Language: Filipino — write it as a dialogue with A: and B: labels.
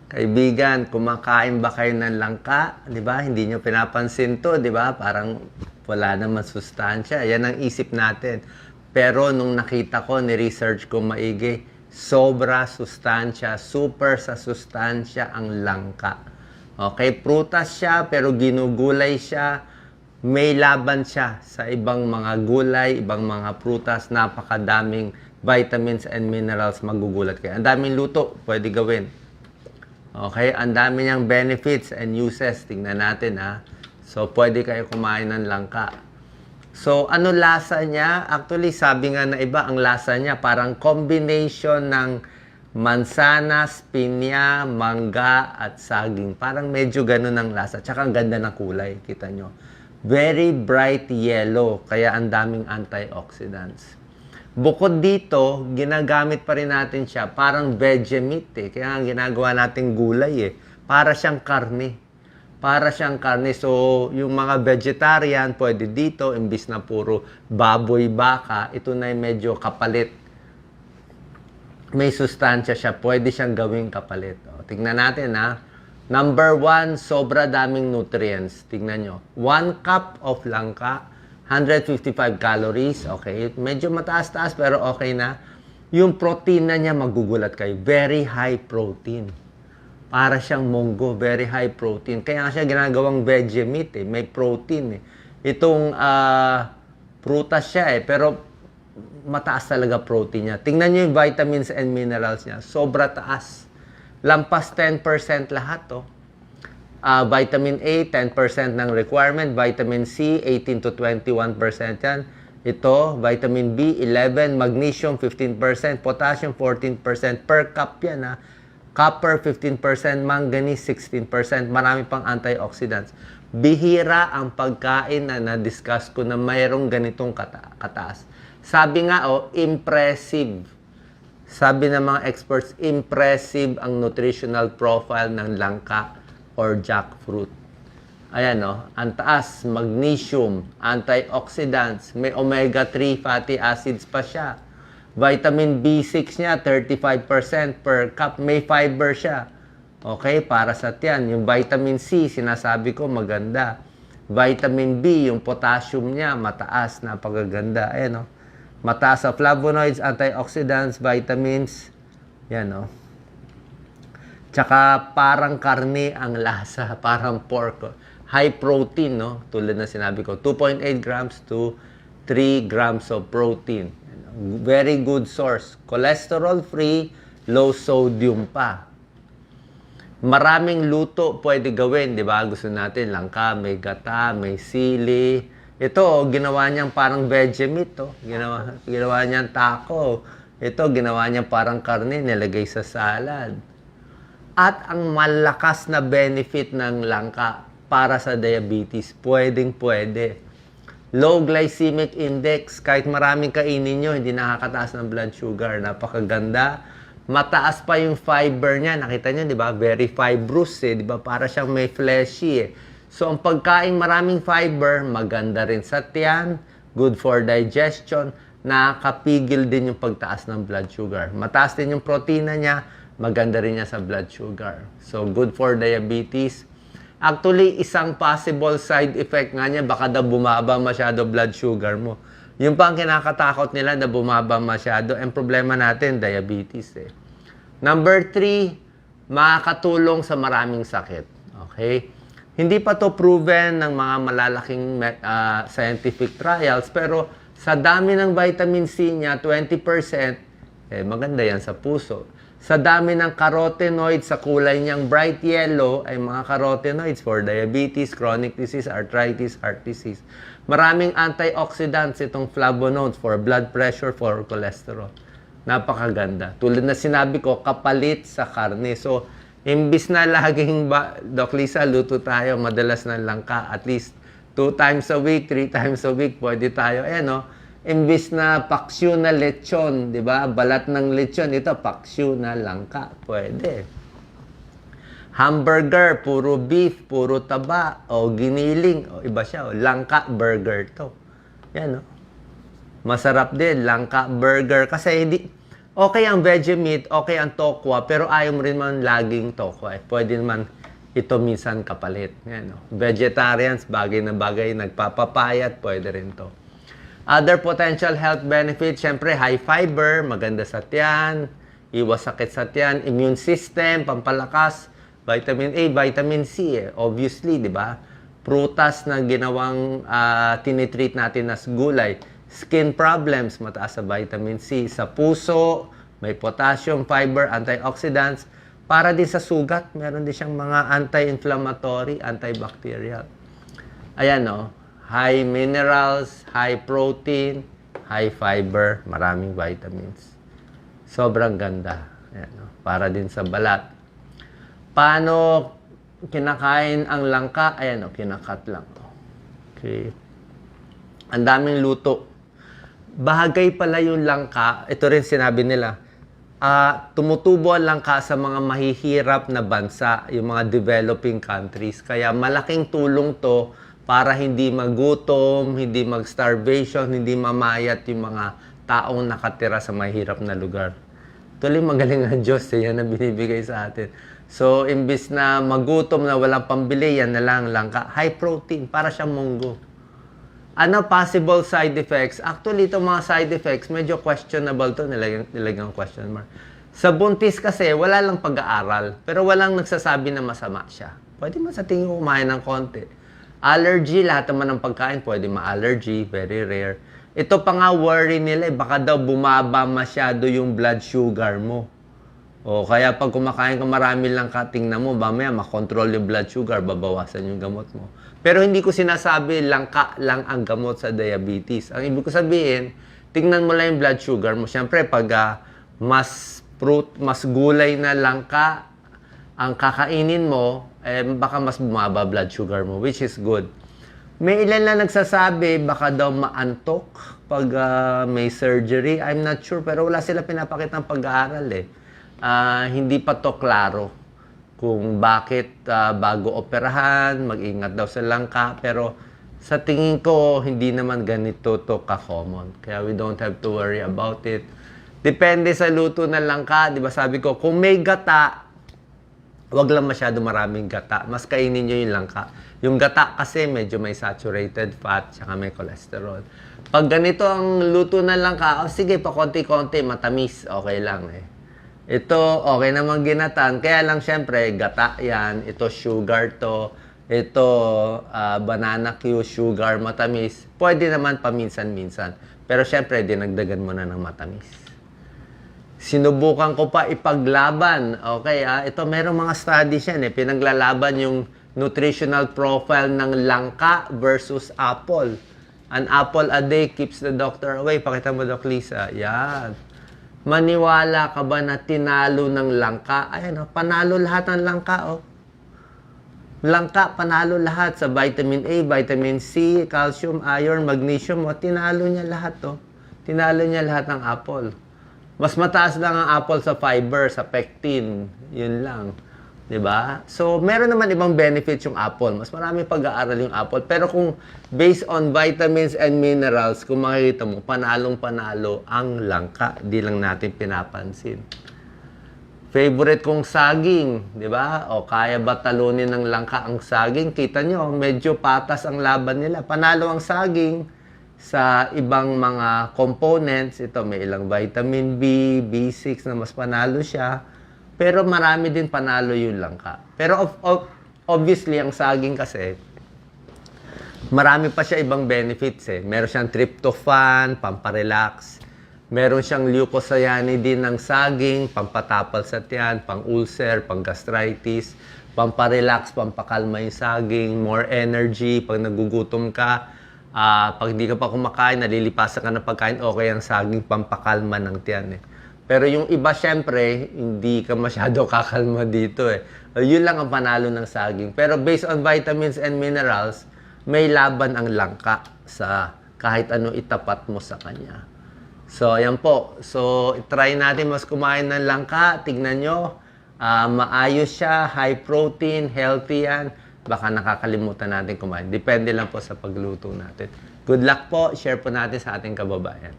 A: Kaibigan, kumakain ba kayo ng langka? Di ba? Hindi nyo pinapansin to, di ba? Parang wala naman sustansya. Yan ang isip natin. Pero nung nakita ko, ni-research ko maigi, sobra sustansya, super sa sustansya ang langka. Okay, prutas siya, pero ginugulay siya. May laban siya sa ibang mga gulay, ibang mga prutas, napakadaming vitamins and minerals magugulat kayo. Ang daming luto, pwede gawin. Okay, ang dami niyang benefits and uses. Tingnan natin ha. So, pwede kayo kumain ng langka. So, ano lasa niya? Actually, sabi nga na iba, ang lasa niya parang combination ng mansanas, pinya, mangga, at saging. Parang medyo ganun ang lasa. Tsaka ang ganda ng kulay. Kita nyo. Very bright yellow. Kaya ang daming antioxidants. Bukod dito, ginagamit pa rin natin siya parang veggie meat eh. Kaya nga ginagawa natin gulay eh. Para siyang karne. Para siyang karne. So, yung mga vegetarian, pwede dito, imbis na puro baboy, baka, ito na yung medyo kapalit. May sustansya siya. Pwede siyang gawing kapalit. O, tingnan natin ha. Number 1, sobra daming nutrients. Tingnan nyo. 1 cup of langka, 155 calories, okay. Medyo mataas-taas pero okay na. Yung protein na niya, magugulat kayo. Very high protein. Para siyang munggo, very high protein. Kaya nga siya ginagawang veggie meat eh. May protein eh. Itong prutas siya eh. Pero mataas talaga protein niya. Tingnan niyo yung vitamins and minerals niya. Sobra taas. Lampas 10% lahat oh. Vitamin A, 10% ng requirement. Vitamin C, 18 to 21% yan. Ito, vitamin B, 11. Magnesium, 15%. Potassium, 14%. Per cup yan ha. Copper, 15%. Manganese, 16%. Marami pang antioxidants. Bihira ang pagkain na na-discuss ko na mayroong ganitong kataas. Sabi nga impressive. Sabi ng mga experts, impressive ang nutritional profile ng langka or jackfruit. Ayan ang taas, magnesium, antioxidants, may omega-3 fatty acids pa siya. Vitamin B6 niya, 35% per cup, may fiber siya. Okay, para sa tiyan. Yung vitamin C, sinasabi ko, maganda. Vitamin B, yung potassium niya, mataas, napakaganda. Ayan mataas sa flavonoids, antioxidants, vitamins. Yan Tsaka parang karne ang lasa, parang pork. High protein, no? Tulad na sinabi ko, 2.8 grams to 3 grams of protein. Very good source. Cholesterol-free, low sodium pa. Maraming luto pwede gawin, di ba? Gusto natin langka, may gata, may sili. Ito, ginawa niyang parang veggie meat, Ginawa niyang taco. Ito, ginawa niyang parang karne, nilagay sa salad. At ang malakas na benefit ng langka para sa diabetes, pwedeng-pwede. Low glycemic index, kahit maraming kainin nyo, hindi nakakataas ng blood sugar. Napakaganda. Mataas pa yung fiber niya. Nakita nyo, di ba? Very fibrous di ba? Para siyang may fleshy So, ang pagkain maraming fiber, maganda rin sa tiyan, good for digestion, nakakapigil din yung pagtaas ng blood sugar. Mataas din yung protina niya, maganda rin niya sa blood sugar. So, good for diabetes. Actually, isang possible side effect nga niya, baka daw bumaba masyado blood sugar mo. Yung pa ang kinakatakot nila na bumaba masyado. Ang problema natin, diabetes Number 3, makakatulong sa maraming sakit. Okay? Hindi pa to proven ng mga malalaking scientific trials, pero sa dami ng vitamin C niya, 20%, maganda yan sa puso. Sa dami ng carotenoids, sa kulay niyang bright yellow, ay mga carotenoids for diabetes, chronic disease, arthritis, heart disease. Maraming antioxidants itong flavonoids for blood pressure, for cholesterol. Napakaganda. Tulad na sinabi ko, kapalit sa karne. So, imbis na laging, Doc Lisa, luto tayo, madalas na langka, at least 2 times a week, 3 times a week, pwede tayo. Imbis na paksiw na lechon, di ba? Balat ng lechon, ito paksiw na langka. Pwede. Hamburger, puro beef, puro taba, o giniling, o iba siya, langka burger to. Yan, Masarap din, langka burger. Kasi Okay ang veggie meat, okay ang tokwa, pero ayaw mo rin man laging tokwa. Pwede naman ito minsan kapalit. Yan, no? Vegetarians, bagay na bagay, nagpapapayat, pwede rin to. Other potential health benefits, syempre high fiber, maganda sa tiyan, iwas sakit sa tiyan, immune system, pampalakas, vitamin A, vitamin C, obviously, di ba? Prutas na ginawang tinitreat natin as gulay. Skin problems, mataas sa vitamin C. Sa puso, may potassium, fiber, antioxidants. Para din sa sugat, meron din siyang mga anti-inflammatory, antibacterial. Ayan, no? High minerals, high protein, high fiber, maraming vitamins. Sobrang ganda. Ayan, no? Para din sa balat. Paano kinakain ang langka? Ayan, no? Kinakat lang. Okay. Ang daming luto. Bahagay pala yung langka. Ito rin sinabi nila. Tumutubo ang langka sa mga mahihirap na bansa, yung mga developing countries. Kaya malaking tulong to para hindi magutom, hindi mag-starvation, hindi mamayat yung mga taong nakatira sa mahirap na lugar. Tuloy magaling ang Diyos, yan na binibigay sa atin. So, imbis na magutom na walang pambili, yan na lang langka. High protein, para siyang munggo. Ano possible side effects? Actually, itong mga side effects, medyo questionable to, nilagyan question mark. Sa buntis kasi, wala lang pag-aaral, pero walang nagsasabi na masama siya. Pwede man sa tingin ko kumain ng konti. Allergy, lahat naman ng pagkain, pwede ma-allergy, very rare. Ito pa nga worry nila, baka daw bumaba masyado yung blood sugar mo. O kaya pag kumakain ka marami lang ka, tingnan mo, mamaya makontrol yung blood sugar, babawasan yung gamot mo. Pero hindi ko sinasabi langka lang ang gamot sa diabetes. Ang ibig ko sabihin, tingnan mo lang yung blood sugar mo. Siyempre, pag mas fruit, mas gulay na langka ang kakainin mo, baka mas bumaba blood sugar mo, which is good. May ilan na nagsasabi, baka daw maantok pag may surgery. I'm not sure, pero wala sila pinapakita ng pag-aaral hindi pa to klaro kung bakit bago operahan, mag-ingat daw sa langka. Pero sa tingin ko, hindi naman ganito to ka-common. Kaya we don't have to worry about it. Depende sa luto ng langka. Di ba sabi ko, kung may gata, wag lang masyado maraming gata. Mas kainin nyo yung langka. Yung gata kasi medyo may saturated fat, tsaka may cholesterol. Pag ganito ang luto ng langka, sige pa konti-konti, matamis, okay lang Ito, okay naman ginatan. Kaya lang syempre, gata yan. Ito sugar to. Ito, banana Q, sugar, matamis. Pwede naman paminsan-minsan. Pero syempre, dinagdagan mo na ng matamis. Sinubukan ko pa ipaglaban. Okay, ito merong mga studies yan Pinaglalaban yung nutritional profile ng langka versus apple. An apple a day keeps the doctor away. Pakita mo, Doc Lisa. Yan. Maniwala ka ba na tinalo ng langka? Ayan, panalo lahat ng langka, Langka, panalo lahat sa vitamin A, vitamin C, calcium, iron, magnesium, tinalo niya lahat, Tinalo niya lahat ng apple. Mas mataas lang ang apple sa fiber, sa pectin. Yun lang. 'Di ba? So, meron naman ibang benefits yung apple. Mas marami pag-aaral yung apple. Pero kung based on vitamins and minerals, kung makikita mo, panalong-panalo ang langka. Di lang natin pinapansin. Favorite kong saging, 'di ba? O kaya ba talunin ng langka ang saging? Kita nyo, medyo patas ang laban nila. Panalo ang saging sa ibang mga components. Ito, may ilang vitamin B, B6 na mas panalo siya. Pero marami din panalo yung langka. Pero obviously, ang saging kasi, marami pa siya ibang benefits Meron siyang tryptophan, pamparelax. Meron siyang leucocyanidin ng saging, pampatapal sa tiyan, pang-ulcer, pang-gastritis, pamparelax, pampakalma yung saging, more energy pag nagugutom ka. Pag hindi ka pa kumakain, nalilipasan ka ng pagkain, okay ang saging, pampakalma ng tiyan Pero yung iba, syempre, hindi ka masyado kakalma dito Yun lang ang panalo ng saging. Pero based on vitamins and minerals, may laban ang langka sa kahit ano itapat mo sa kanya. So, ayan po. So, try natin mas kumain ng langka. Tignan nyo. Maayos siya, high protein, healthy yan. Baka nakakalimutan natin kumain. Depende lang po sa pagluto natin. Good luck po. Share po natin sa ating kababayan.